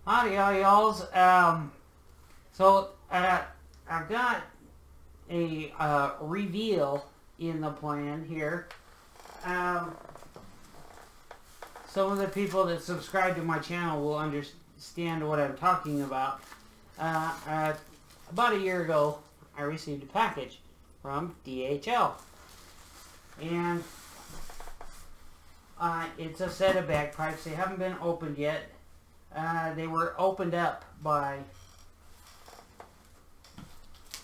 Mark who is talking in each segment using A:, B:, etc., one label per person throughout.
A: Howdy, y'alls. I've got a reveal in the plan here. Some of the people that subscribe to my channel will understand what I'm talking about. About a year ago, I received a package from DHL. And it's a set of bagpipes. They haven't been opened yet. They were opened up by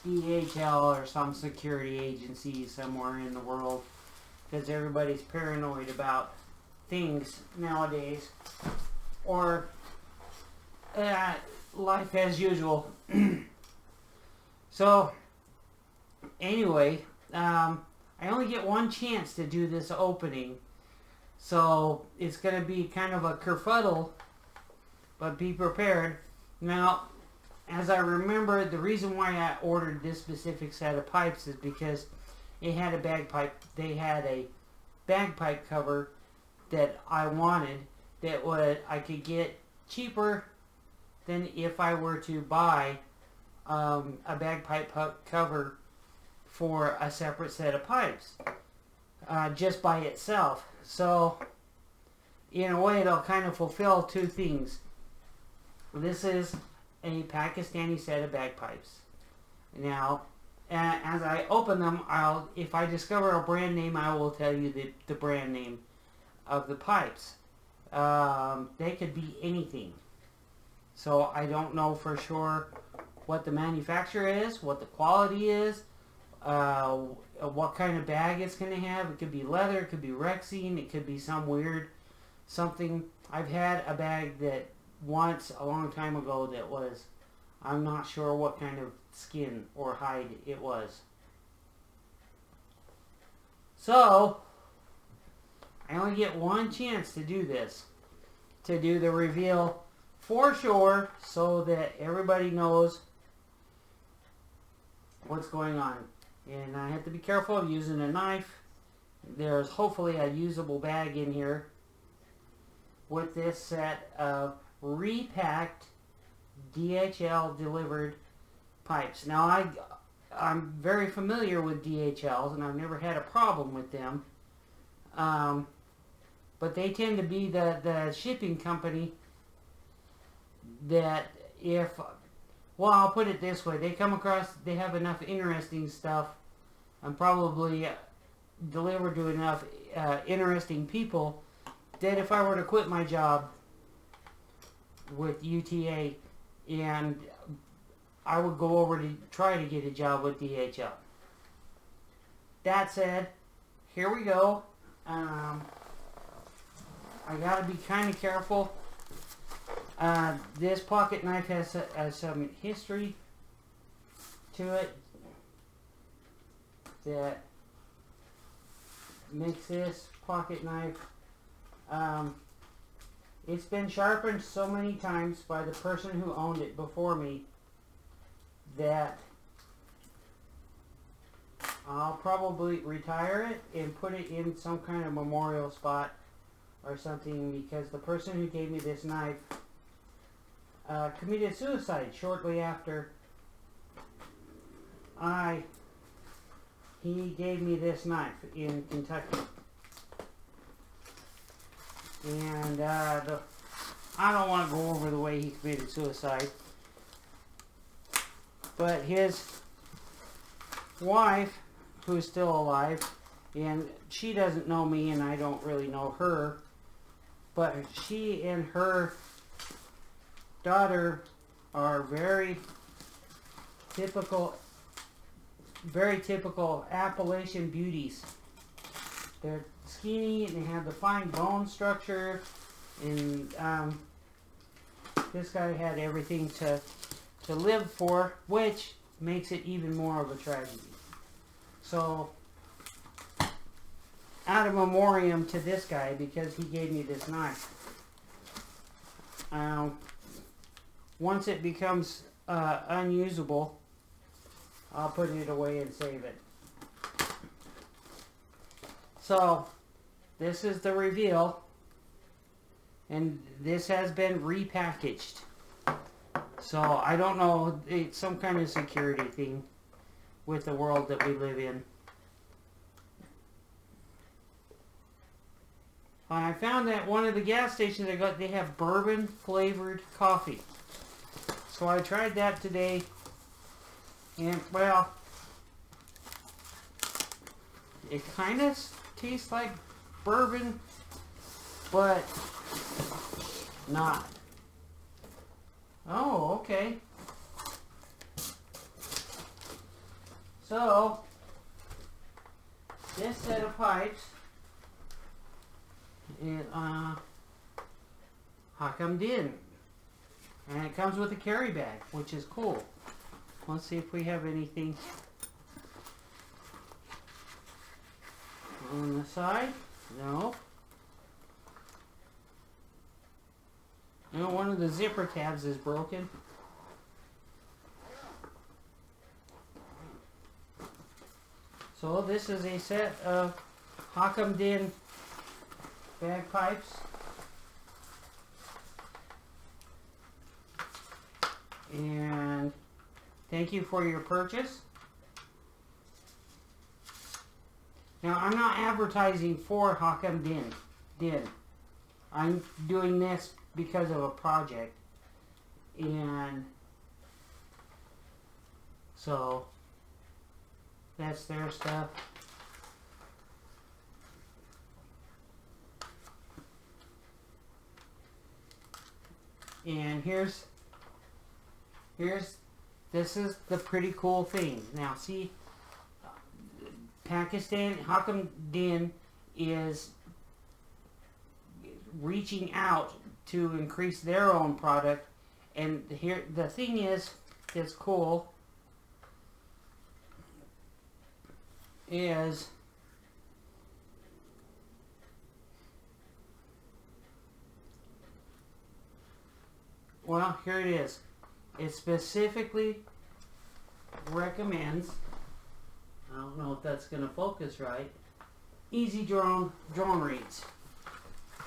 A: DHL or some security agency somewhere in the world, because everybody's paranoid about things nowadays, or life as usual. So anyway, I only get one chance to do this opening, so it's going to be kind of a kerfuddle, but be prepared. Now, as I remember, the reason why I ordered this specific set of pipes is because it had a bagpipe. They had a bagpipe cover that I wanted that I could get cheaper than if I were to buy a bagpipe cover for a separate set of pipes just by itself. So in a way, it'll kind of fulfill two things. This is a Pakistani set of bagpipes. Now, as I open them, if I discover a brand name, I will tell you the brand name of the pipes. They could be anything. So I don't know for sure what the manufacturer is, what the quality is, what kind of bag it's going to have. It could be leather, it could be Rexine, it could be some weird something. I've had a bag that once a long time ago that was, I'm not sure what kind of skin or hide it was. So I only get one chance to do this, to do the reveal for sure, so that everybody knows what's going on. And I have to be careful of using a knife. There's hopefully a usable bag in here with this set of repacked DHL delivered pipes. Now I'm very familiar with DHLs and I've never had a problem with them, but they tend to be the shipping company that I'll put it this way, they have enough interesting stuff and probably delivered to enough interesting people that if I were to quit my job with UTA and I would go over to try to get a job with DHL. That said, here we go. I gotta be kind of careful. This pocket knife has some history to it that makes this pocket knife. It's been sharpened so many times by the person who owned it before me that I'll probably retire it and put it in some kind of memorial spot or something, because the person who gave me this knife committed suicide shortly after he gave me this knife in Kentucky. And I don't want to go over the way he committed suicide, but his wife, who's still alive, and she doesn't know me and I don't really know her, but she and her daughter are very typical Appalachian beauties. They're skinny and they have the fine bone structure, and this guy had everything to live for, which makes it even more of a tragedy. So out of memoriam to this guy, because he gave me this knife, once it becomes unusable, I'll put it away and save it. So this is the reveal, and this has been repackaged. So I don't know, it's some kind of security thing with the world that we live in. I found that one of the gas stations they have bourbon flavored coffee. So I tried that today, and well, it kind of tastes like bourbon, but not. Oh, okay. So this set of pipes is Hakam Din, and it comes with a carry bag, which is cool. Let's see if we have anything on the side. No. No, one of the zipper tabs is broken. So this is a set of Hakam Din bagpipes. And thank you for your purchase. Now, I'm not advertising for Hakam Din. I'm doing this because of a project. And so that's their stuff. And this is the pretty cool thing. Now see, Pakistan, Hakam Din is reaching out to increase their own product, and here the thing is, that's cool, is well, here it is. It specifically recommends, I don't know if that's going to focus right, easy drone reads.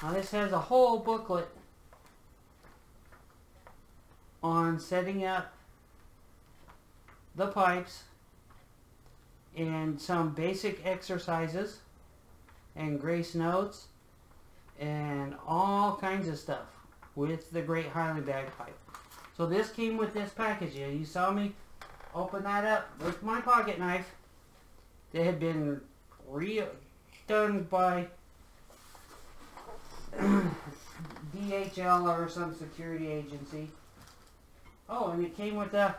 A: Now this has a whole booklet on setting up the pipes and some basic exercises and grace notes and all kinds of stuff with the Great Highland bagpipe. So this came with this package. You saw me open that up with my pocket knife. They had been redone by DHL or some security agency. Oh, and it came with a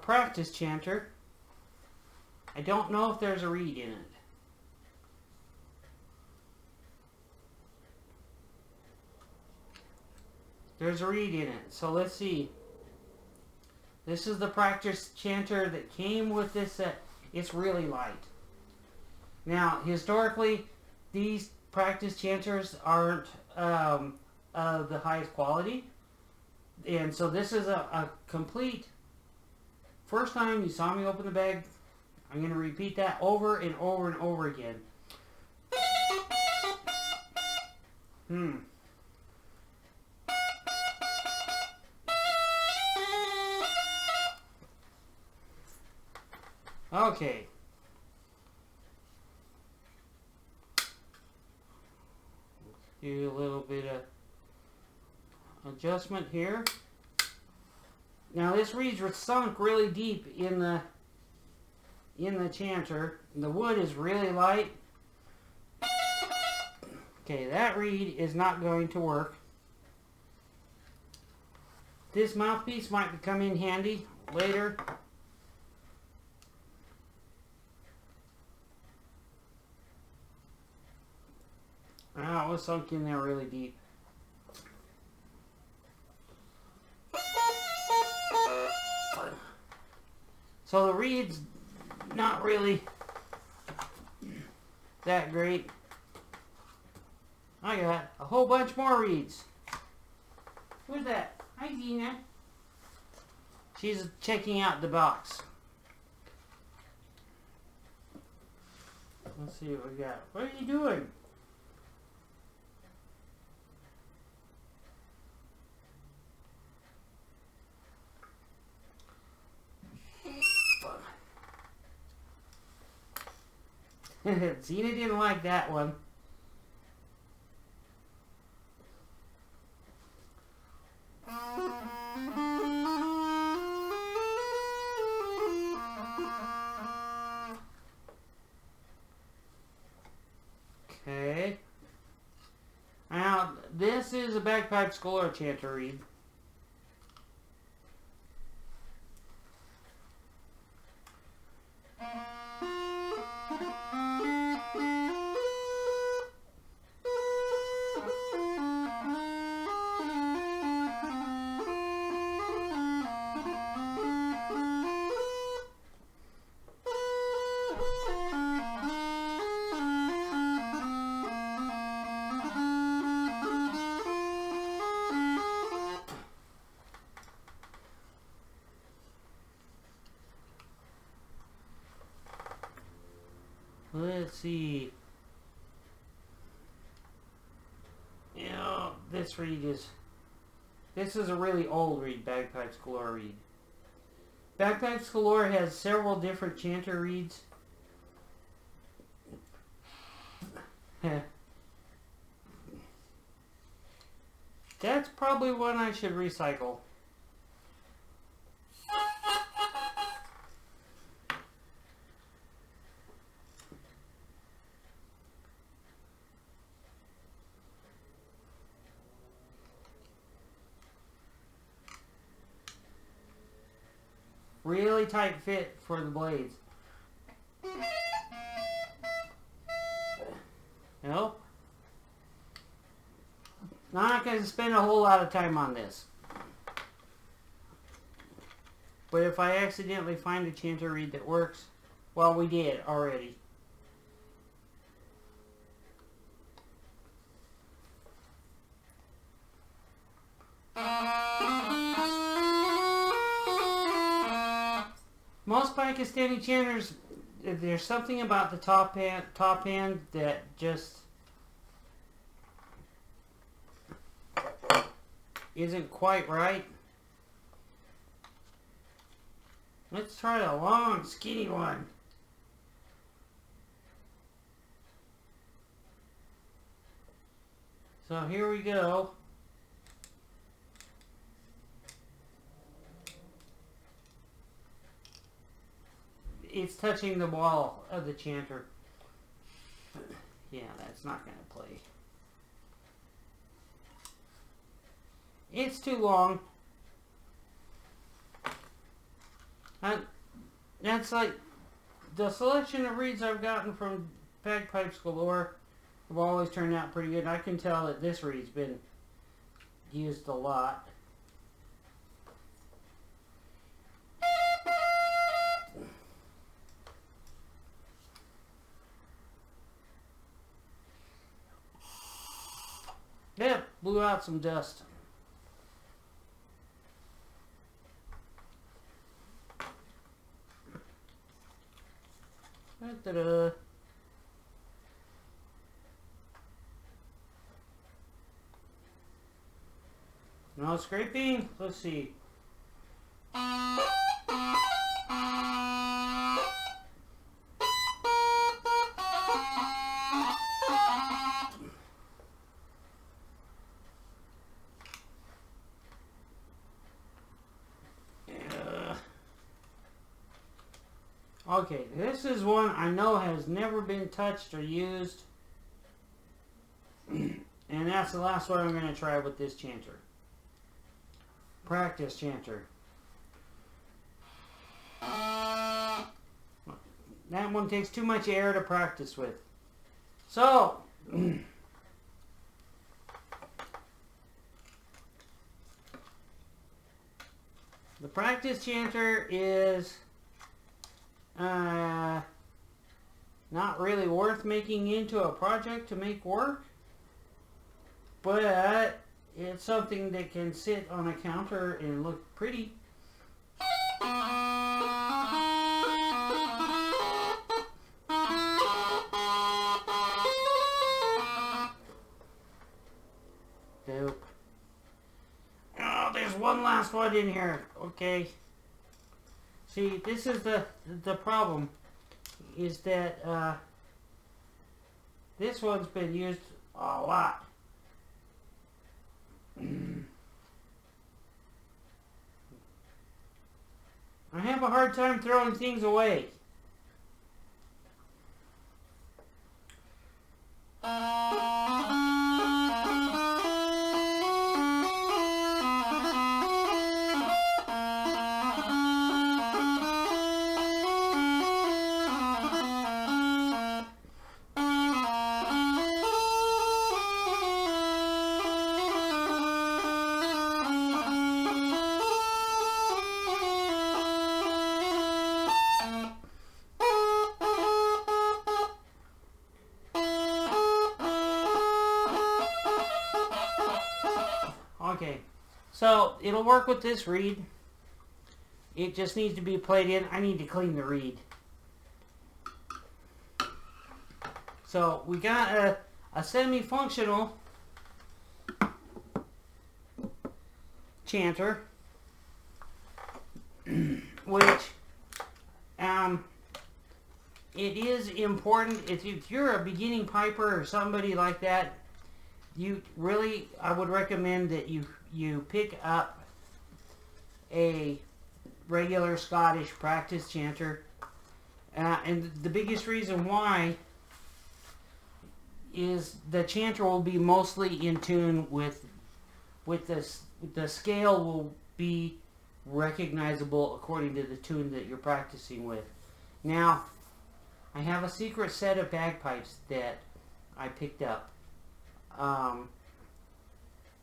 A: practice chanter. I don't know if there's a reed in it. There's a reed in it. So let's see. This is the practice chanter that came with this set. It's really light. Now, historically, these practice chanters aren't of the highest quality. And so this is a complete, first time you saw me open the bag, I'm going to repeat that over and over and over again. Okay. Do a little bit of adjustment here. Now this reed's sunk really deep in the chanter. The wood is really light. Okay, that reed is not going to work. This mouthpiece might come in handy later. Ah, it was sunk in there really deep. So the reed's not really that great. I got a whole bunch more reeds. Who's that? Hi, Dina. She's checking out the box. Let's see what we got. What are you doing? Zena didn't like that one. Okay. Now, this is a bagpipe score chanter reed. Let's see. You know, this reed is... This is a really old reed, Bagpipes Galore reed. Bagpipes Galore has several different chanter reeds. That's probably one I should recycle. Really tight fit for the blades. Nope. Not going to spend a whole lot of time on this. But if I accidentally find a chanter reed that works, well, we did already. Most Pakistani chanters, there's something about the top end that just isn't quite right. Let's try a long, skinny one. So here we go. It's touching the wall of the chanter. Yeah, that's not going to play. It's too long. That's like the selection of reeds I've gotten from Bagpipes Galore have always turned out pretty good. I can tell that this reed's been used a lot. Yep, blew out some dust. Da-da-da. No scraping? Let's see. Okay, this is one I know has never been touched or used. And that's the last one I'm going to try with this chanter. Practice chanter. That one takes too much air to practice with. So, the practice chanter is not really worth making into a project to make work, but it's something that can sit on a counter and look pretty. Nope. Oh, there's one last one in here. Okay. See, this is the problem, is that This one's been used a lot. I have a hard time throwing things away. Okay, so it'll work with this reed. It just needs to be played in. I need to clean the reed. So we got a semi-functional chanter, which it is important if you're a beginning piper or somebody like that. I would recommend that you pick up a regular Scottish practice chanter, and the biggest reason why is the chanter will be mostly in tune with the scale will be recognizable according to the tune that you're practicing with. Now, I have a secret set of bagpipes that I picked up.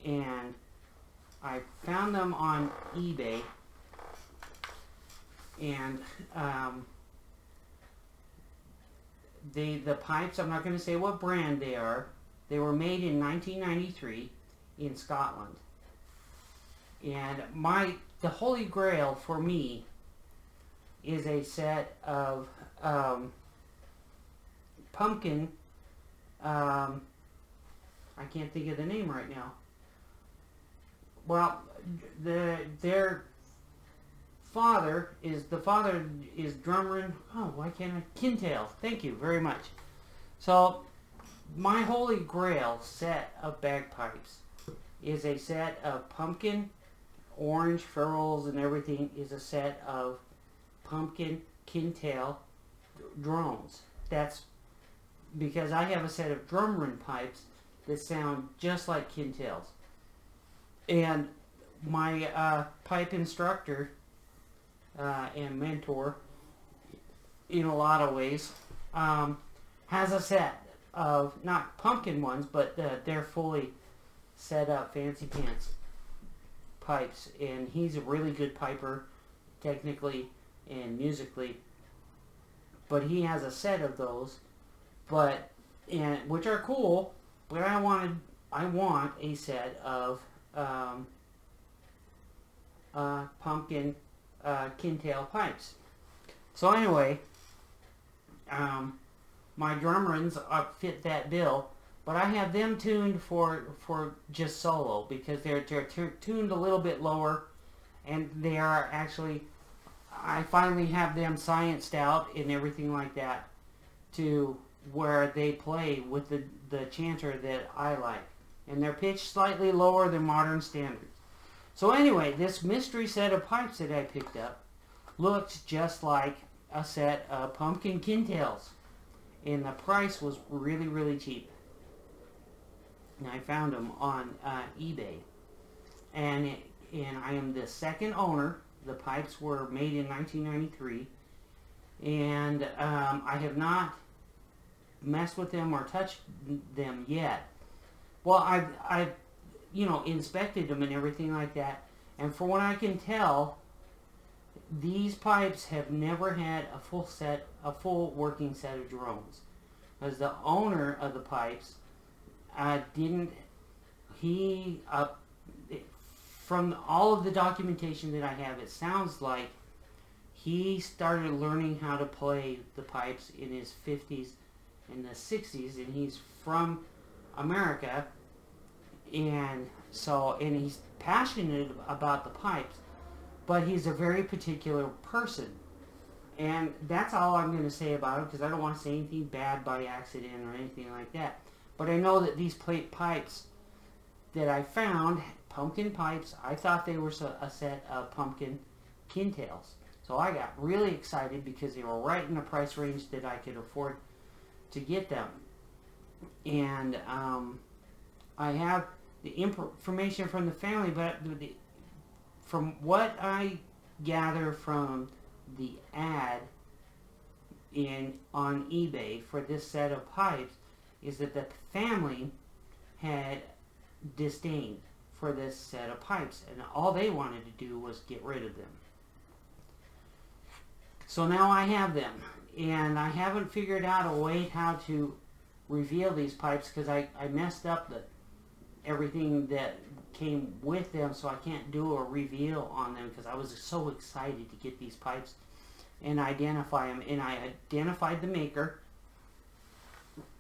A: And I found them on eBay, and the pipes, I'm not going to say what brand they are. They were made in 1993 in Scotland. And the holy grail for me is a set of pumpkin, I can't think of the name right now. Well, their father is drummer. Oh, why can't I? Kintail. Thank you very much. So, my holy grail set of bagpipes is a set of pumpkin, orange ferrules and everything. Is a set of pumpkin Kintail drones. That's because I have a set of drummer pipes that sound just like Kintails. And my pipe instructor and mentor, in a lot of ways, has a set of, not pumpkin ones, but they're fully set up fancy pants pipes. And he's a really good piper, technically and musically. But he has a set of those, which are cool. But I want a set of pumpkin Kintail pipes. So anyway, my drummerins fit that bill, but I have them tuned for just solo because they're tuned a little bit lower, and they are actually, I finally have them scienced out and everything like that to where they play with the chanter that I like. And they're pitched slightly lower than modern standards. So anyway, this mystery set of pipes that I picked up looks just like a set of pumpkin Kintails. And the price was really, really cheap. And I found them on eBay. And I am the second owner. The pipes were made in 1993. And I have not messed with them or touched them yet. Well, I've inspected them and everything like that, and from what I can tell, these pipes have never had a full working set of drones. As the owner of the pipes from all of the documentation that I have, it sounds like he started learning how to play the pipes in his 50s and the 60s, and he's from America, and he's passionate about the pipes, but he's a very particular person, And that's all I'm going to say about it, because I don't want to say anything bad by accident or anything like that. But I know that these plate pipes that I found, pumpkin pipes, I thought they were a set of pumpkin kintails. So I got really excited because they were right in the price range that I could afford to get them. And I have the information from the family, but from what I gather from the ad on eBay for this set of pipes is that the family had disdain for this set of pipes, and all they wanted to do was get rid of them. So now I have them, and I haven't figured out a way how to reveal these pipes, because I messed up everything that came with them, so I can't do a reveal on them, because I was so excited to get these pipes and identify them. And I identified the maker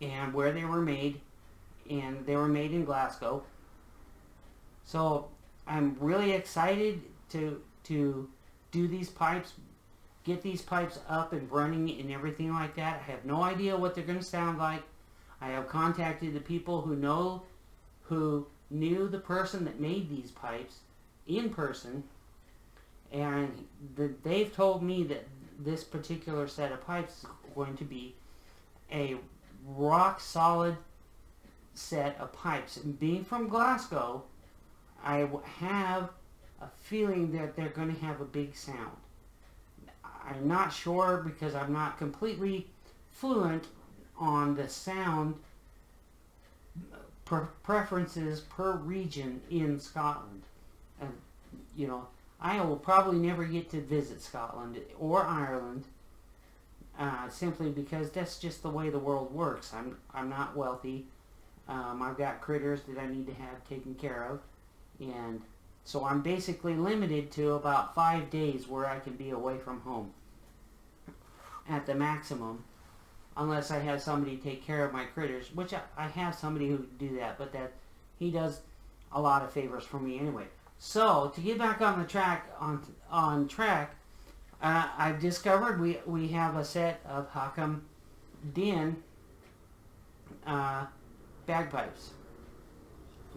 A: and where they were made, and they were made in Glasgow. So I'm really excited to do these pipes, get these pipes up and running and everything like that. I have no idea what they're going to sound like. I have contacted the people who knew the person that made these pipes in person, and they've told me that this particular set of pipes is going to be a rock solid set of pipes. And being from Glasgow, I have a feeling that they're going to have a big sound. I'm not sure, because I'm not completely fluent on the sound preferences per region in Scotland. And you know, I will probably never get to visit Scotland or Ireland, simply because that's just the way the world works. I'm not wealthy. I've got critters that I need to have taken care of, and so I'm basically limited to about 5 days where I can be away from home at the maximum, unless I have somebody take care of my critters, which I have somebody who can do that, but that he does a lot of favors for me anyway. So to get back on the track, I've discovered we have a set of Hakam Din bagpipes.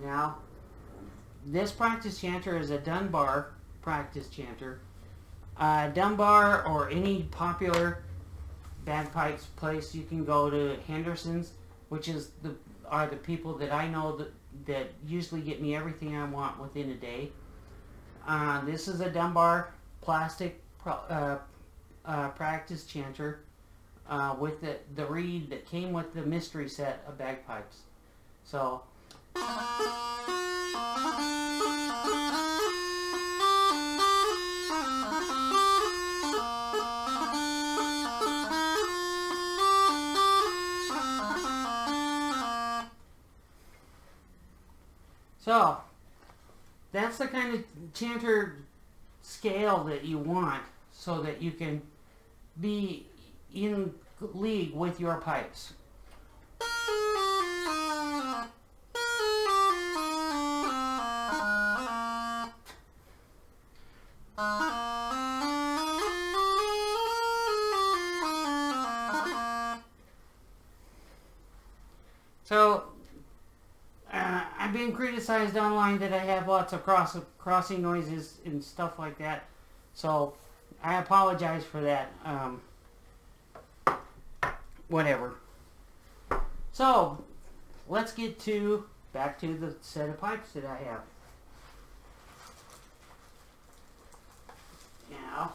A: Now, this practice chanter is a Dunbar practice chanter. Dunbar, or any popular bagpipes place, you can go to Henderson's, which are the people that I know that usually get me everything I want within a day. This is a Dunbar plastic practice chanter with the reed that came with the mystery set of bagpipes. So that's the kind of chanter scale that you want, so that you can be in league with your pipes. So I've been criticized online that I have lots of crossing noises and stuff like that, so I apologize for that. Whatever. So let's get back to the set of pipes that I have. Now,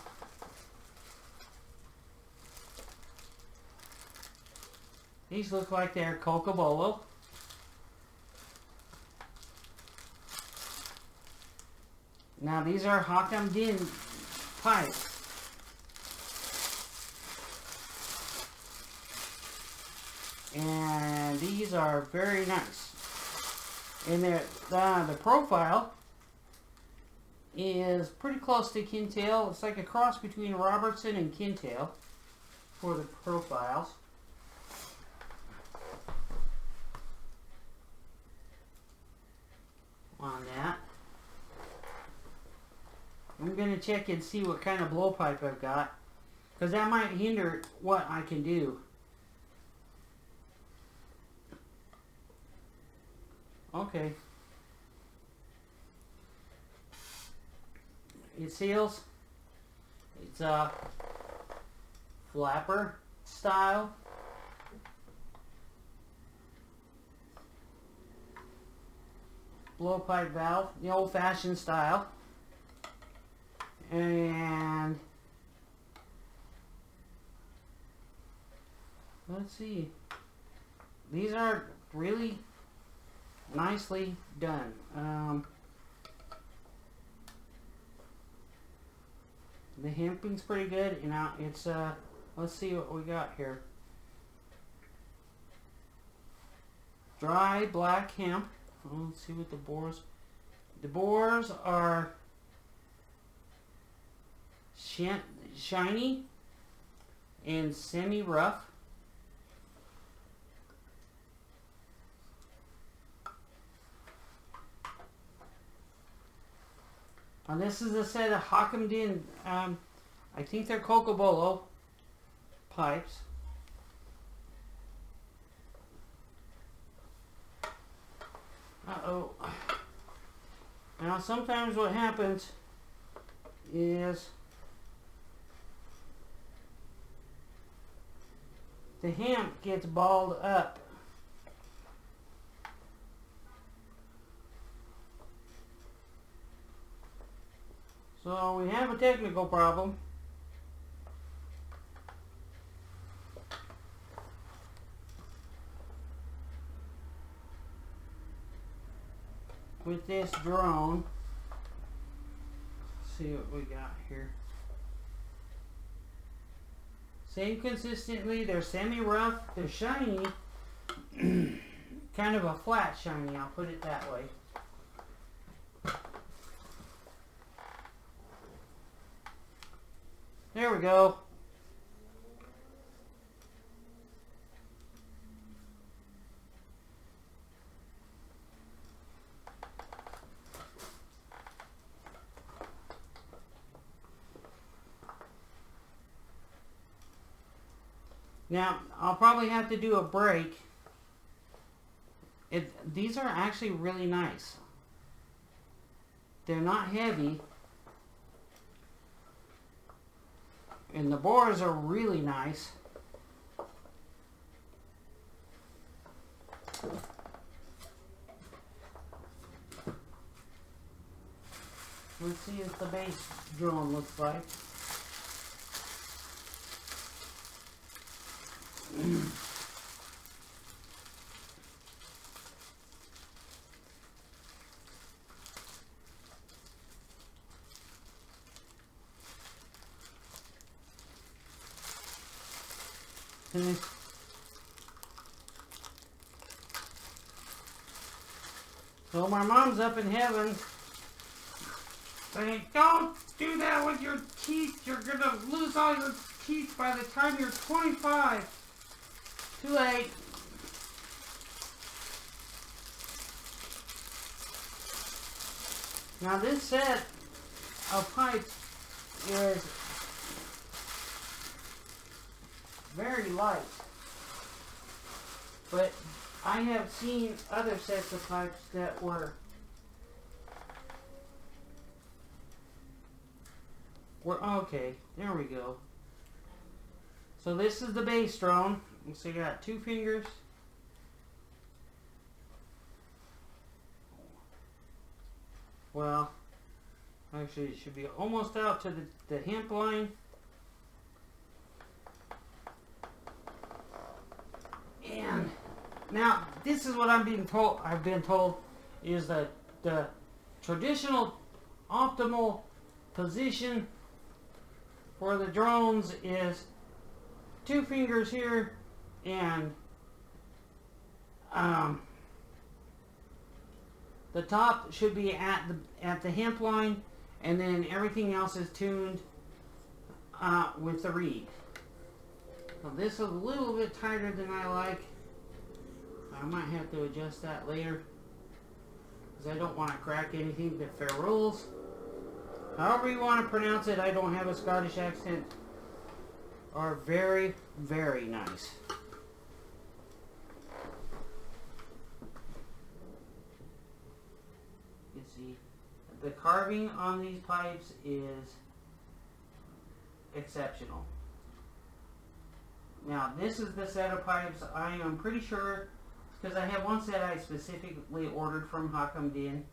A: these look like they're Cocobolo. Now these are Hakam Din pipes. And these are very nice. And the profile is pretty close to Kintail. It's like a cross between Robertson and Kintail for the profiles. On that, I'm going to check and see what kind of blowpipe I've got. because that might hinder what I can do. Okay. It seals. It's a flapper style. Blowpipe valve, the old-fashioned style. And let's see. These are really nicely done. The hemping's pretty good. And now it's let's see what we got here. Dry black hemp. Let's see what the bores. The bores are shiny and semi-rough. And this is a set of Hakam Din. I think they're Cocobolo pipes. Uh-oh. Now sometimes what happens is the hemp gets balled up. So we have a technical problem. With this drone. Let's see what we got here. Same consistently, they're semi-rough, they're shiny. Kind of a flat shiny, I'll put it that way. There we go. Now, I'll probably have to do a break. These are actually really nice. They're not heavy. And the bores are really nice. Let's see what the base drone looks like. So my mom's up in heaven saying, don't do that with your teeth. You're going to lose all your teeth by the time you're 25. Too late. Now this set of pipes is very light, but I have seen other sets of pipes that were okay. There we go. So this is the base drone. So you got 2 fingers. Well, actually it should be almost out to the hemp line. And now this is what I've been told is that the traditional optimal position for the drones is 2 fingers here and the top should be at the hemp line, and then everything else is tuned with the reed. Now this is a little bit tighter than I like. I might have to adjust that later because I don't want to crack anything but fair rules. However you want to pronounce it, I don't have a Scottish accent. are very, very nice. You see, the carving on these pipes is exceptional. Now, this is the set of pipes I am pretty sure, because I have one set I specifically ordered from Hakam Din,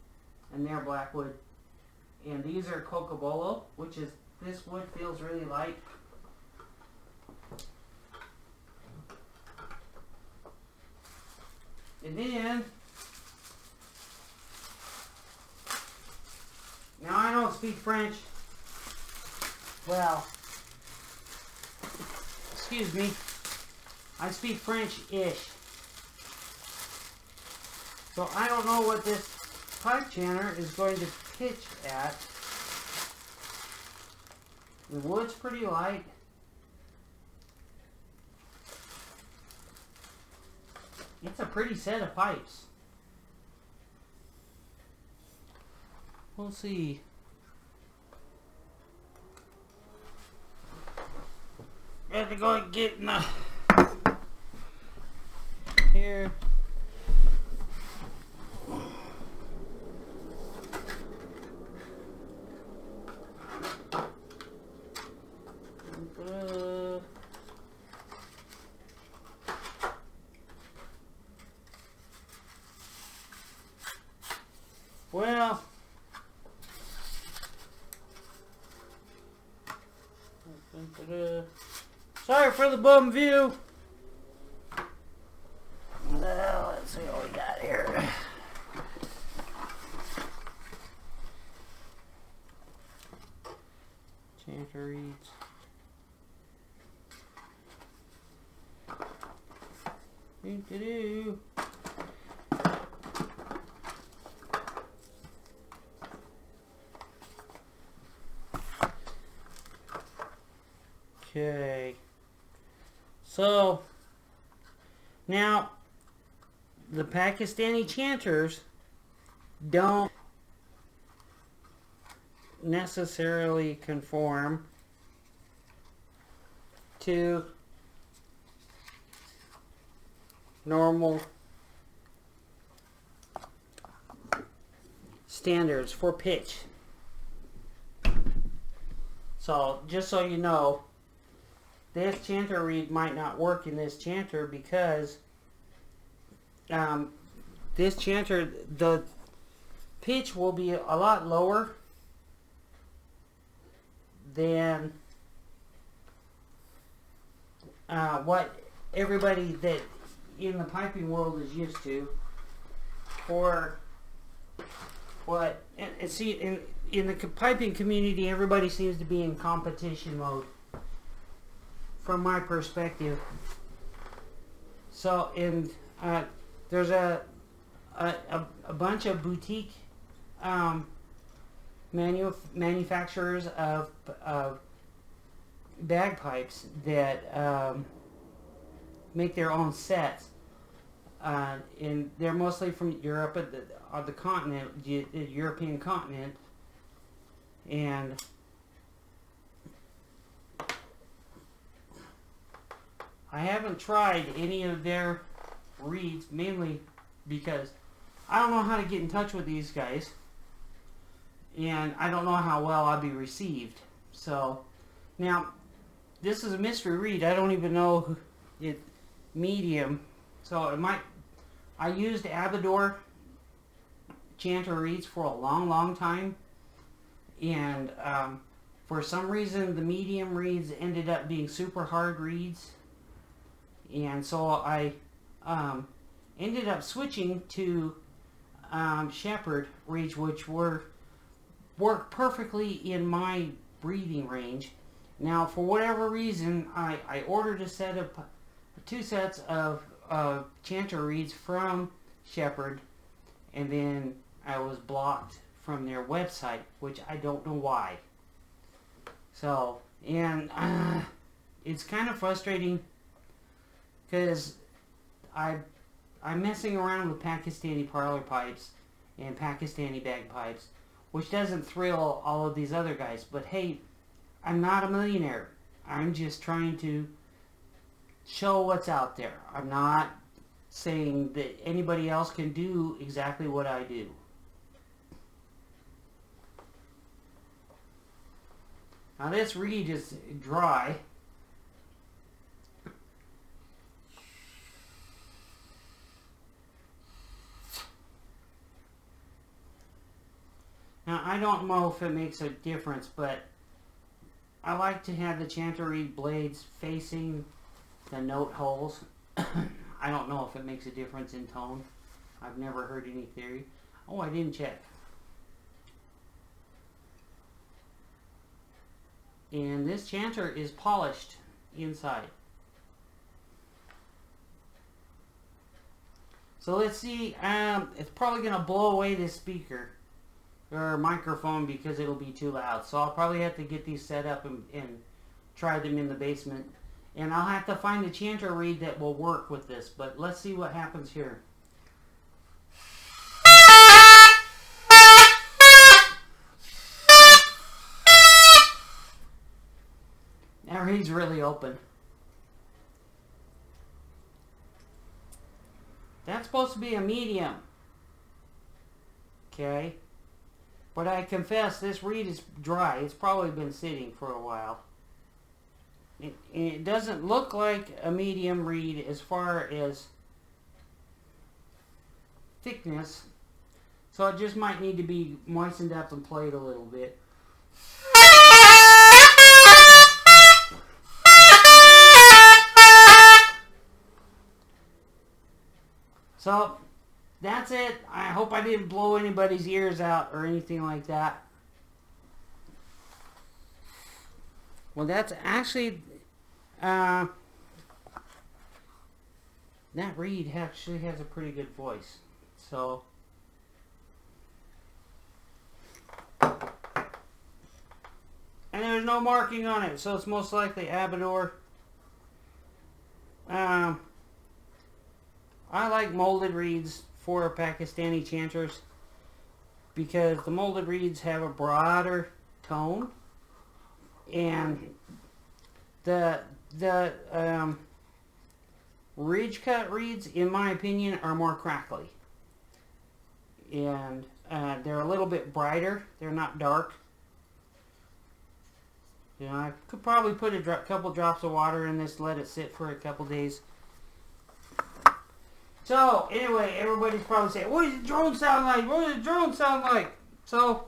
A: and they're blackwood. And these are cocobolo, which is, this wood feels really light. And then, now I don't speak French. Well, excuse me, I speak French-ish. So I don't know what this pipe chanter is going to pitch at. The wood's pretty light. It's a pretty set of pipes. We'll see. I have to go and get in the here. Well, sorry for the bum view. Let's see what we got here. Chanter reeds. Do-do-do. Okay, so now the Pakistani chanters don't necessarily conform to normal standards for pitch. So just so you know, this chanter reed might not work in this chanter because this chanter, the pitch will be a lot lower than what everybody that in the piping world is used to. For what, and see, in the piping community, everybody seems to be in competition mode, from my perspective. So, there's a bunch of boutique manufacturers of bagpipes that make their own sets, and they're mostly from Europe, the continent, the European continent, and I haven't tried any of their reeds, mainly because I don't know how to get in touch with these guys, and I don't know how well I'll be received. So, now, this is a mystery reed. I don't even know it medium. So, it might, I used Abador chanter reeds for a long, long time, and for some reason the medium reeds ended up being super hard reeds. And so I ended up switching to shepherd reeds, which work perfectly in my breathing range. Now, for whatever reason, I ordered a set of 2 sets of chanter reeds from Shepherd, and then I was blocked from their website, which I don't know why. So, and it's kind of frustrating, because I'm messing around with Pakistani parlor pipes and Pakistani bagpipes, which doesn't thrill all of these other guys. But hey, I'm not a millionaire. I'm just trying to show what's out there. I'm not saying that anybody else can do exactly what I do. Now this reed is dry. Now I don't know if it makes a difference, but I like to have the chanter reed blades facing the note holes. I don't know if it makes a difference in tone. I've never heard any theory. Oh, I didn't check. And this chanter is polished inside. So let's see. It's probably going to blow away this speaker or microphone because it'll be too loud. So I'll probably have to get these set up and try them in the basement. And I'll have to find a chanter reed that will work with this. But let's see what happens here. That reed's really open. That's supposed to be a medium. Okay. But I confess, this reed is dry. It's probably been sitting for a while. It doesn't look like a medium reed as far as thickness. So it just might need to be moistened up and played a little bit. So, that's it. I hope I didn't blow anybody's ears out or anything like that. Well, that's actually, that reed actually has a pretty good voice. So, and there's no marking on it, so it's most likely Abador. I like molded reeds for Pakistani chanters because the molded reeds have a broader tone, and the ridge cut reeds, in my opinion, are more crackly, and they're a little bit brighter. They're not dark. You know, I could probably put a couple drops of water in this, let it sit for a couple days. So, anyway, everybody's probably saying, what does the drone sound like? What does the drone sound like? So,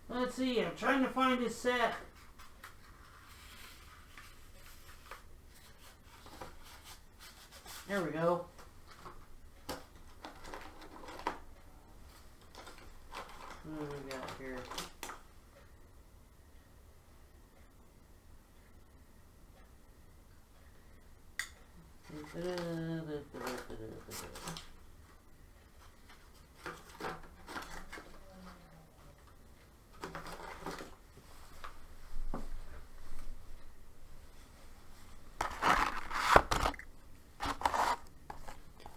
A: let's see. I'm trying to find this set. There we go. What do we got here?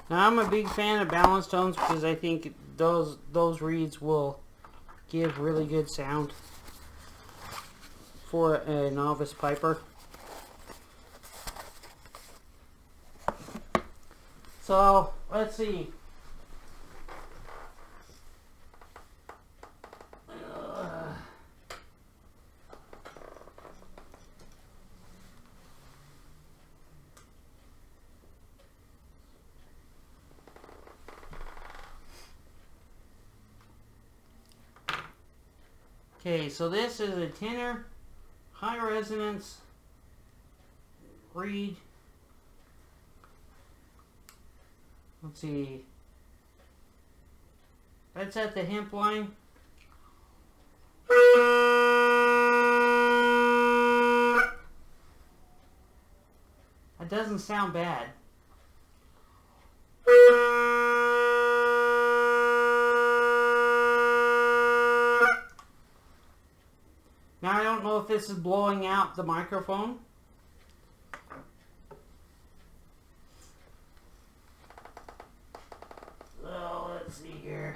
A: Now, I'm a big fan of balance tones because I think those reeds will give really good sound for a novice piper. So, let's see. Okay, so this is a tenor, high resonance reed. Let's see. That's at the hemp line. That doesn't sound bad. Now I don't know if this is blowing out the microphone. So let's see here.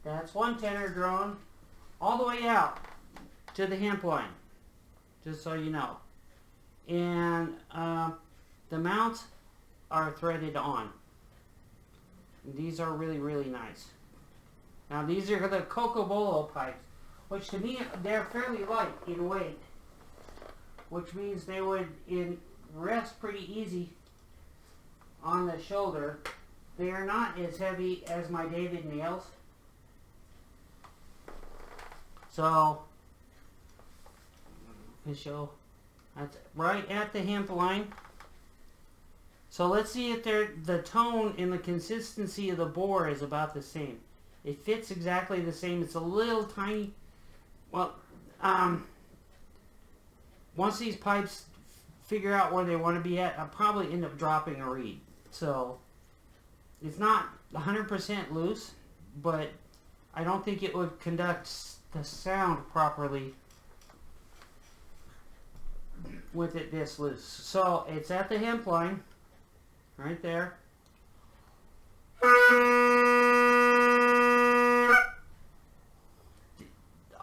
A: That's one tenor drone all the way out to the hemp line, just so you know. And the mounts are threaded on. These are really, really nice. Now these are the Cocobolo pipes, which to me, they're fairly light in weight, which means they would rest pretty easy on the shoulder. They are not as heavy as my David nails. So, to show, that's right at the hemp line. So let's see if the tone and the consistency of the bore is about the same. It fits exactly the same. It's a little tiny. Well, once these pipes figure out where they want to be at, I'll probably end up dropping a reed. So it's not 100% loose, but I don't think it would conduct the sound properly with it this loose. So it's at the hemp line, right there.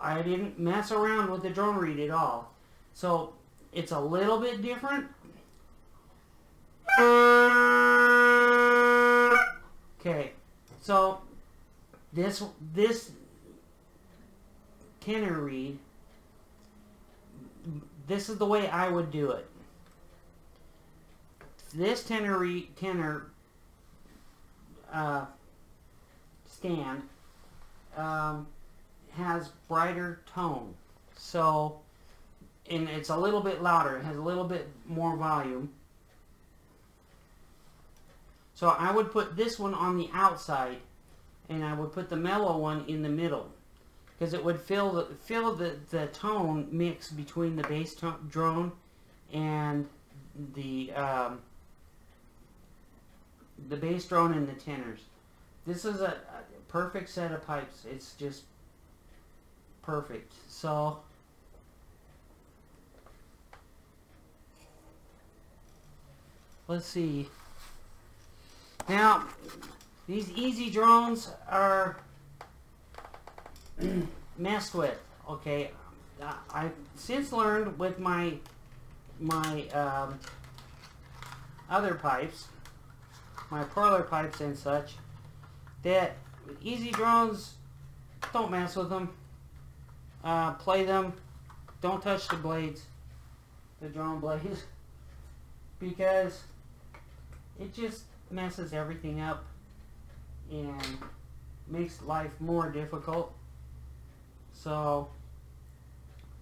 A: I didn't mess around with the drone reed at all. So it's a little bit different. Okay, so this tenor reed, this is the way I would do it. This tenor stand has brighter tone, so, and it's a little bit louder. It has a little bit more volume. So I would put this one on the outside, and I would put the mellow one in the middle, because it would fill the tone mix between the bass drone and the bass drone and the tenors. This is a perfect set of pipes. It's just perfect. So let's see. Now these easy drones are messed with. Okay, I've since learned with my other pipes, my perler pipes and such, that easy drones, don't mess with them. Play them. Don't touch the blades, the drone blades, because it just messes everything up and makes life more difficult. So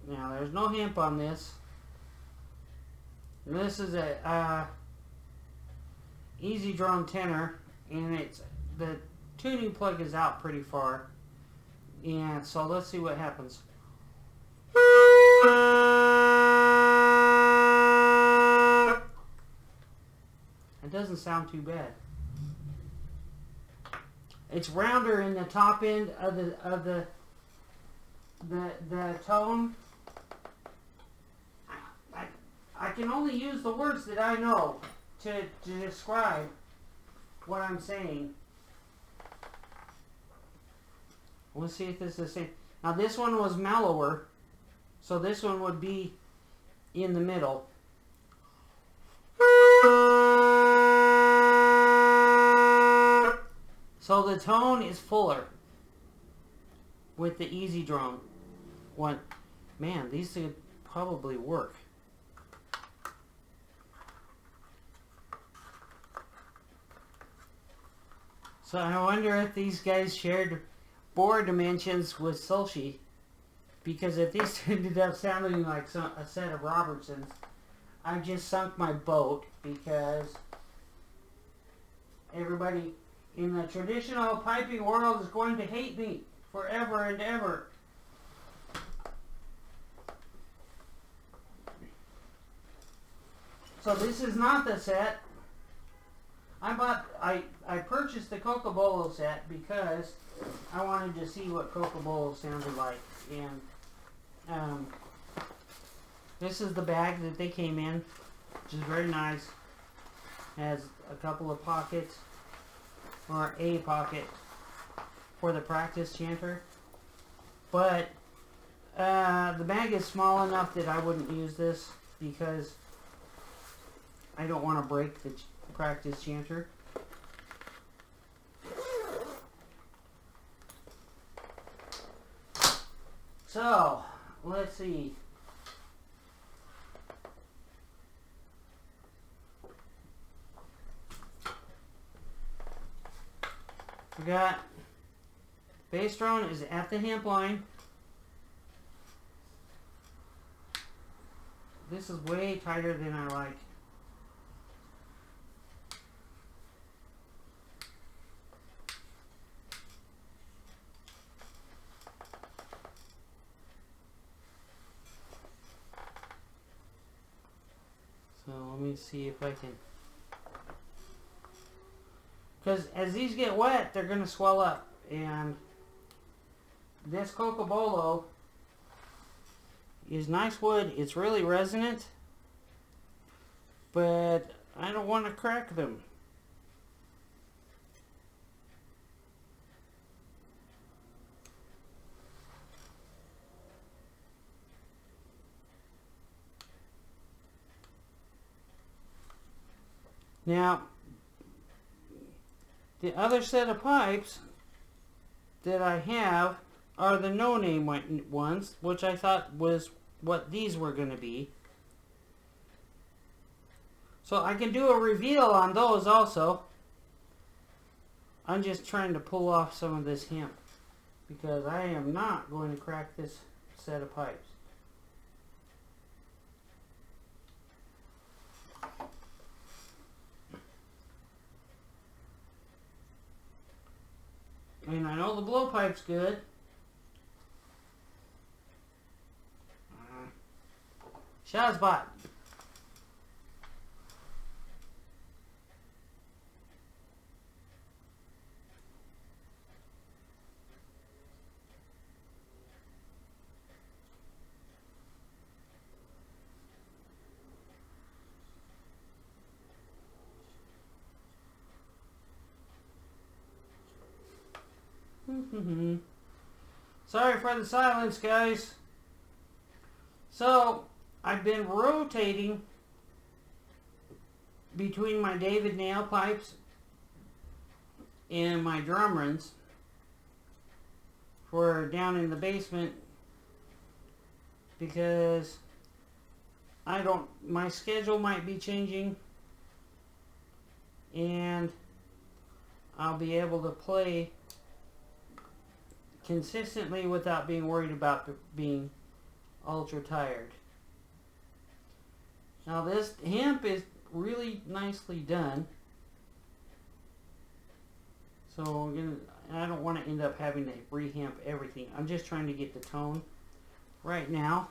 A: now there's no hemp on this. This is a easy drone tenor, and it's the tuning plug is out pretty far. And so let's see what happens. It doesn't sound too bad. It's rounder in the top end of the tone. I can only use the words that I know to describe what I'm saying. Let's see if this is the same. Now this one was mellower, so this one would be in the middle. So the tone is fuller with the easy drone one. Man, these could probably work. So I wonder if these guys shared bore dimensions with Sulci, because if these ended up sounding like a set of Robertsons, I just sunk my boat, because everybody in the traditional piping world is going to hate me forever and ever. So this is not the set. I purchased the Cocobolo set because I wanted to see what Cocobolo sounded like, and this is the bag that they came in, which is very nice. Has a couple of pockets, or a pocket, for the practice chanter. But the bag is small enough that I wouldn't use this because I don't want to break the practice chanter. So, let's see. We got bass drone is at the hemp line. This is way tighter than I like. So let me see if I can, because as these get wet, they're going to swell up. And this cocobolo is nice wood. It's really resonant, but I don't want to crack them. Now, the other set of pipes that I have are the no-name ones, which I thought was what these were going to be. So I can do a reveal on those also. I'm just trying to pull off some of this hemp because I am not going to crack this set of pipes. And I know the blowpipe's good. Shazbot. Sorry for the silence, guys. So, I've been rotating between my David nail pipes and my drum runs for down in the basement because my schedule might be changing and I'll be able to play consistently without being worried about being ultra tired. Now this hemp is really nicely done, so I don't want to end up having to re-hemp everything. I'm just trying to get the tone right now.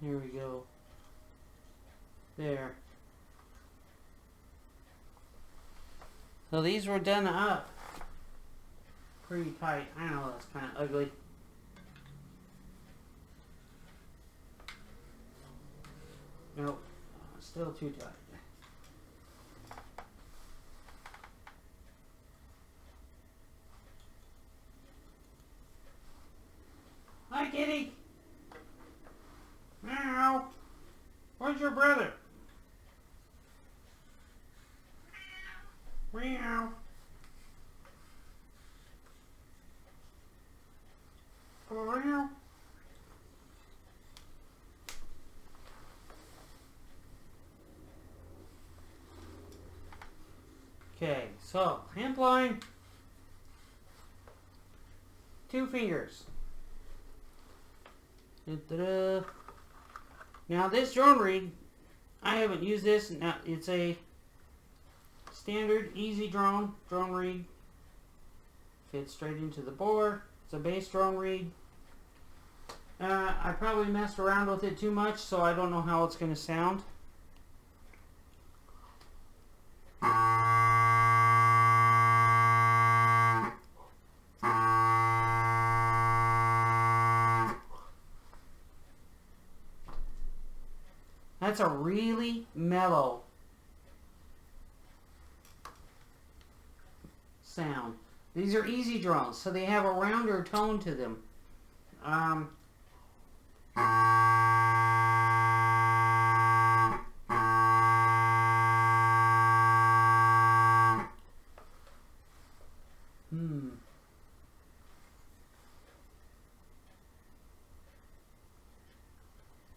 A: Here we go. There. So these were done up pretty tight. I know that's kind of ugly. Nope. Still too tight. Hi, kitty. Meow. Where's your brother? Meow. Meow. Okay, so hemp line, 2 fingers. Da-da-da. Now this drone reed, I haven't used this. Now it's a standard easy drone reed. Fits straight into the bore. It's a bass drone reed. I probably messed around with it too much, so I don't know how it's going to sound. that's a really mellow sound. These are easy drones, so they have a rounder tone to them.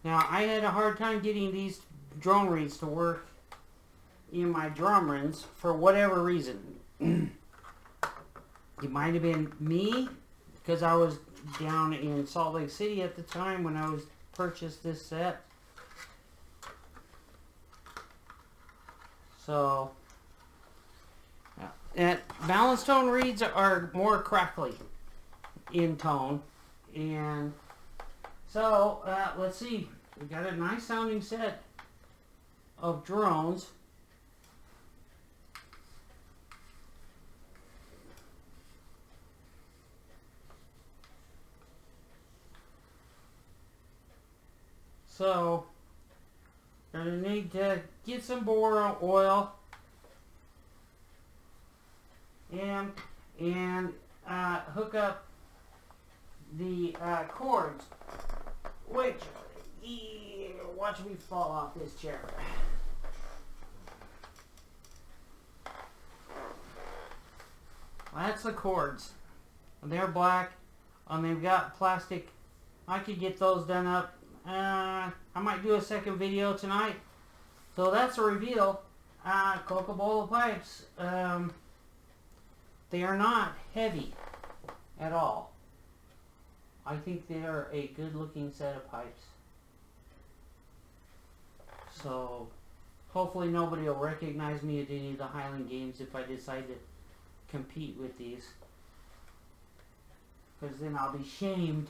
A: Now, I had a hard time getting these drone reeds to work in my drum runs for whatever reason. It might have been me, because I was down in Salt Lake City at the time when I was purchased this set. So, balance tone reeds are more crackly in tone, and so let's see. We got a nice sounding set of drones. So, we're going to need to get some boron oil and hook up the cords, which, watch me fall off this chair. That's the cords. They're black, and they've got plastic. I could get those done up. I might do a second video tonight. So that's a reveal. Coca-Cola pipes. They are not heavy at all. I think they are a good looking set of pipes. So hopefully nobody will recognize me at any of the Highland games if I decide to compete with these. Because then I'll be shamed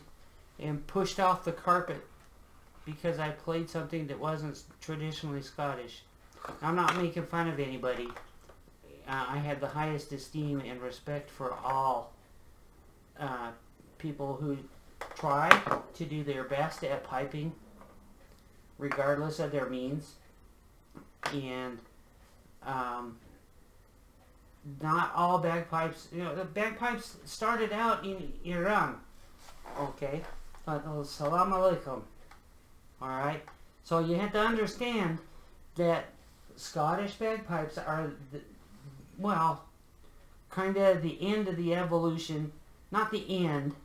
A: and pushed off the carpet because I played something that wasn't traditionally Scottish. I'm not making fun of anybody. I have the highest esteem and respect for all people who try to do their best at piping, regardless of their means. And not all bagpipes, the bagpipes started out in Iran. Okay? Salam alaikum. Alright? So you have to understand that Scottish bagpipes are, kind of the end of the evolution. Not the end.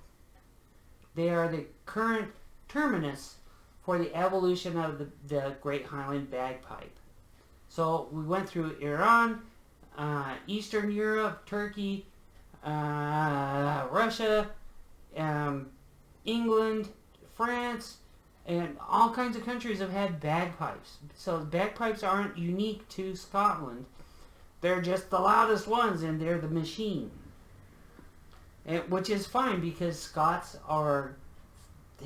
A: They are the current terminus for the evolution of the Great Highland bagpipe. So we went through Iran, Eastern Europe, Turkey, Russia, England, France, and all kinds of countries have had bagpipes. So bagpipes aren't unique to Scotland. They're just the loudest ones, and they're the machine. Which is fine, because Scots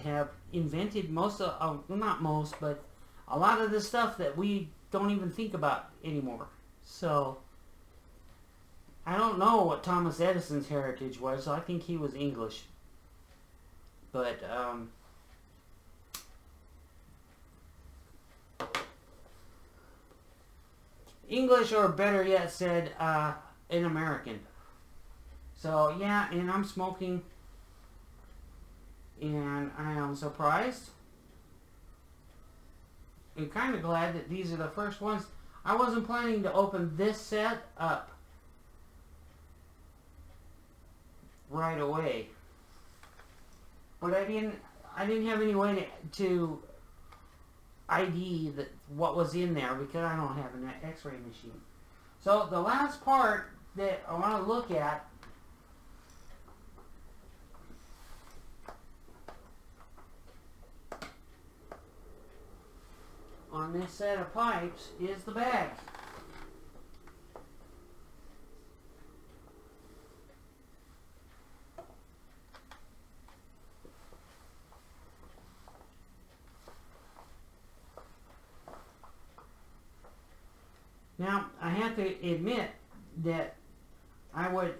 A: have invented most of, not most, but a lot of the stuff that we don't even think about anymore. So, I don't know what Thomas Edison's heritage was, so I think he was English. But, English, or better yet said, an American. So, yeah, and I'm smoking, and I am surprised and kind of glad that these are the first ones. I wasn't planning to open this set up right away, but I didn't have any way to ID what was in there, because I don't have an x-ray machine. So the last part that I want to look at on this set of pipes is the bag. Now, I have to admit that I would,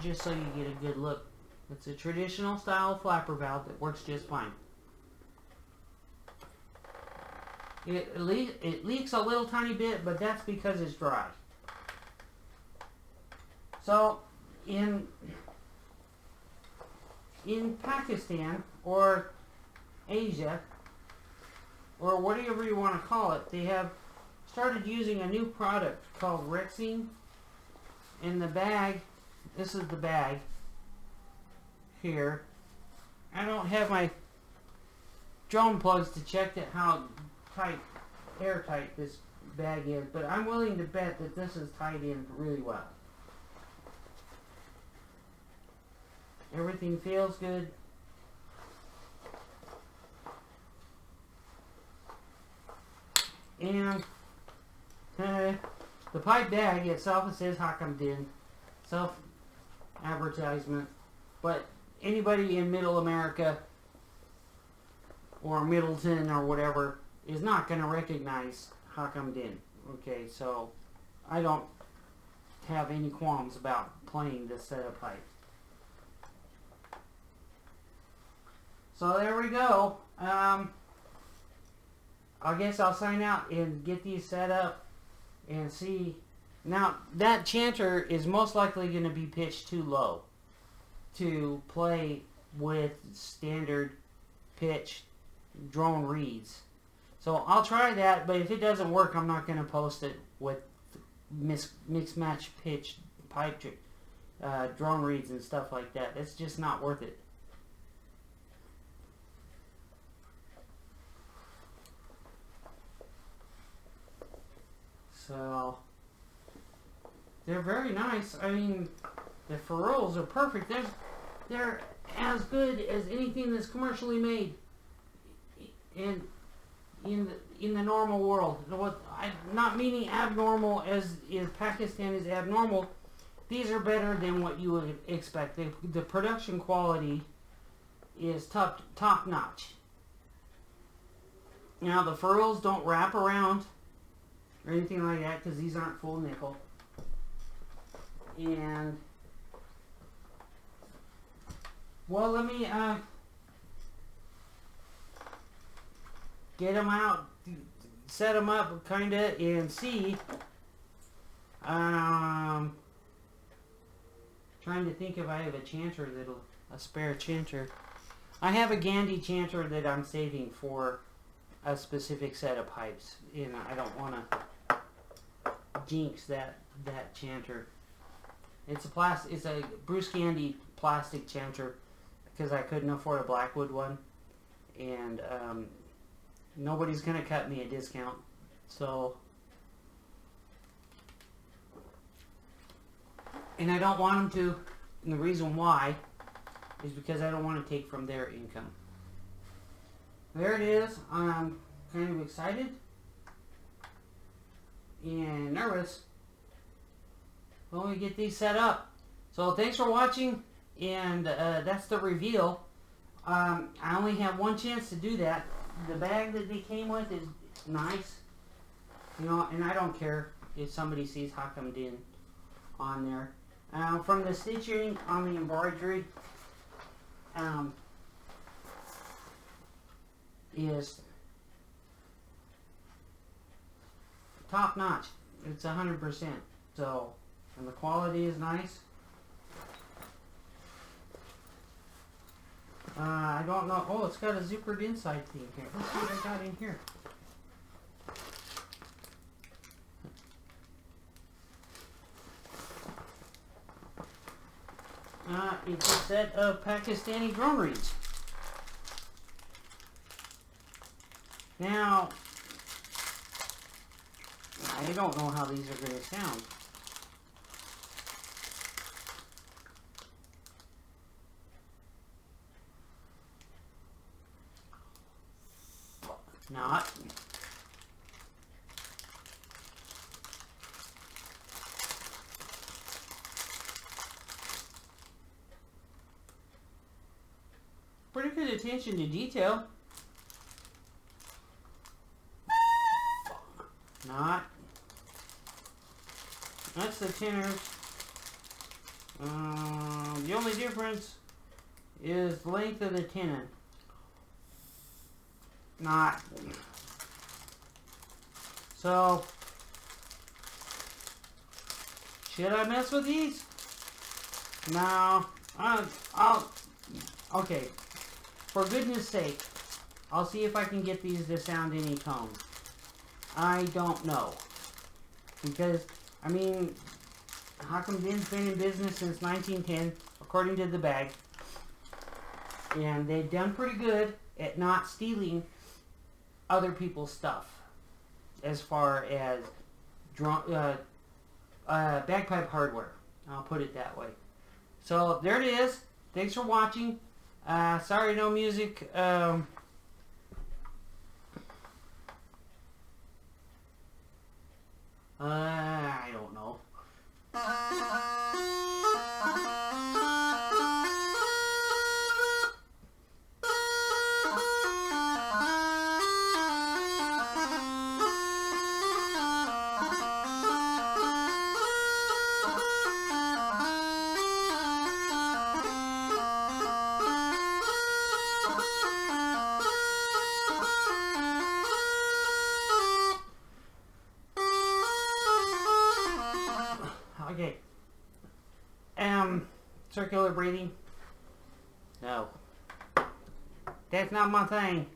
A: just so you get a good look, it's a traditional style flapper valve that works just fine. It leaks a little tiny bit, but that's because it's dry. So in Pakistan or Asia or whatever you want to call it, they have started using a new product called Rexine. In the bag, this is the bag here. I don't have my drone plugs to check how airtight this bag is, but I'm willing to bet that this is tied in really well. Everything feels good. And the pipe bag itself, it says Hakam Din, self-advertisement, but anybody in Middle America or Middleton or whatever is not going to recognize Hakam Din. Okay, so I don't have any qualms about playing this set of pipe. So there we go. I guess I'll sign out and get these set up and see. Now, that chanter is most likely going to be pitched too low to play with standard pitch drone reeds. So I'll try that, but if it doesn't work, I'm not going to post it with mix match pitch pipe drone reeds and stuff like that. It's just not worth it. So they're very nice. I mean, the ferrules are perfect. They're as good as anything that's commercially made in the normal world. I'm not meaning abnormal as Pakistan is abnormal. These are better than what you would expect. The production quality is top notch. Now the ferrules don't wrap around or anything like that because these aren't full nickel. And well, let me get them out, set them up kinda, and see. Trying to think if I have a chanter a spare chanter. I have a Gandhi chanter that I'm saving for a specific set of pipes, and I don't want to jinx that chanter. It's a Bruce Gandhi plastic chanter because I couldn't afford a Blackwood one, and nobody's gonna cut me a discount. So, and I don't want them to, and the reason why is because I don't want to take from their income. There it is. I'm kind of excited and nervous when we get these set up. So thanks for watching, and that's the reveal. I only have one chance to do that. The bag that they came with is nice, you know, and I don't care if somebody sees Hakam Din on there. From the stitching on the embroidery, is top notch. It's 100%. So, and the quality is nice. I don't know. Oh, it's got a zippered inside thing here. Let's see what I got in here. It's a set of Pakistani drone reeds. Now, I don't know how these are going to sound. Not. Pretty good attention to detail. Not. That's the tenors. The only difference is the length of the tenon. Not. So, should I mess with these? No. Okay. For goodness sake, I'll see if I can get these to sound any tone. I don't know. Because, I mean, Hakam Din's been in business since 1910, according to the bag. And they've done pretty good at not stealing other people's stuff. As far as bagpipe hardware. I'll put it that way. So, there it is. Thanks for watching. Sorry, no music. I don't know. Okay. Circular breathing? No. That's not my thing.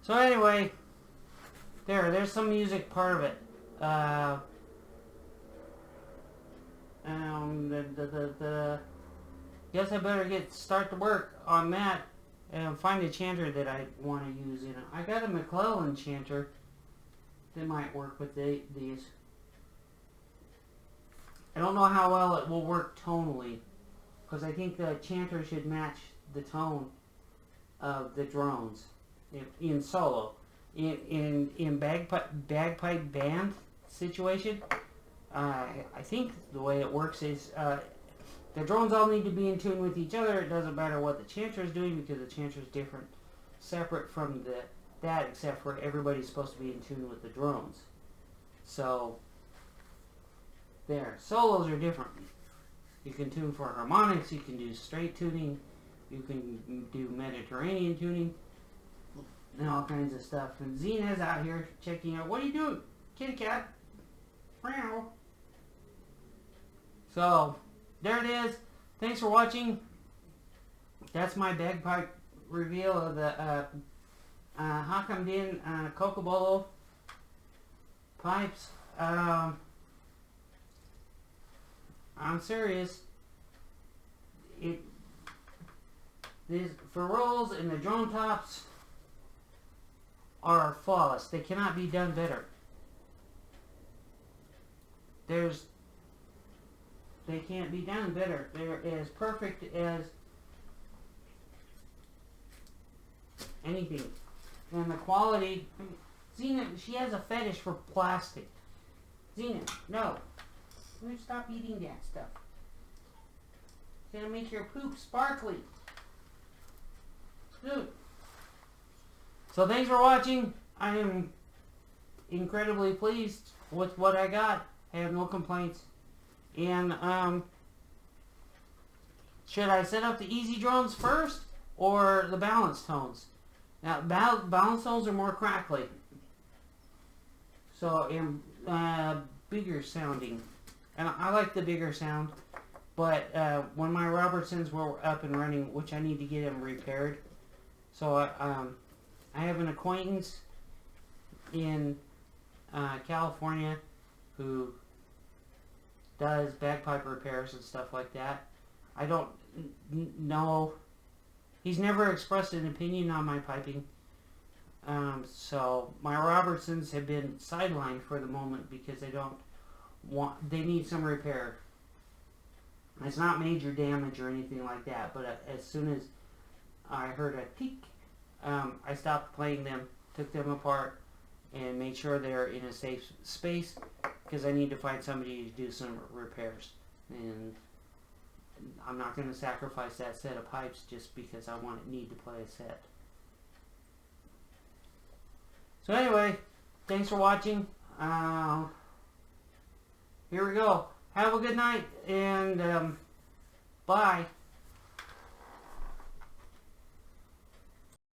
A: So anyway, there's some music part of it. Guess I better start to work on that and find a chanter that I want to use in it. I got a McClellan chanter that might work with these. I don't know how well it will work tonally, because I think the chanter should match the tone of the drones in solo. In bagpipe band situation, I think the way it works is the drones all need to be in tune with each other. It doesn't matter what the chanter is doing, because the chanter is different, separate from that, except for everybody's supposed to be in tune with the drones. So there, solos are different. You can tune for harmonics, you can do straight tuning, you can do Mediterranean tuning, and all kinds of stuff. And Zena's out here checking out. What are you doing, kitty cat? Meow. So, there it is. Thanks for watching. That's my bagpipe reveal of the Hakam Din Kokobolo pipes. I'm serious. These ferrules and the drone tops are flawless. They cannot be done better. They can't be done better. They're as perfect as anything. And the quality. Zena, she has a fetish for plastic. Zena, no. You stop eating that stuff. It's gonna make your poop sparkly. Dude. So thanks for watching. I am incredibly pleased with what I got. I have no complaints. And should I set up the easy drones first or the balance tones? Now balance tones are more crackly. So bigger sounding. And I like the bigger sound, but when my Robertsons were up and running, which I need to get them repaired, so I have an acquaintance in California who does bagpipe repairs and stuff like that. I don't know. He's never expressed an opinion on my piping. So my Robertsons have been sidelined for the moment because they need some repair. It's not major damage or anything like that, but as soon as I heard a tick, I stopped playing them, took them apart, and made sure they're in a safe space, because I need to find somebody to do some repairs. And I'm not going to sacrifice that set of pipes just because I need to play a set. So anyway, thanks for watching. Here we go. Have a good night, and bye.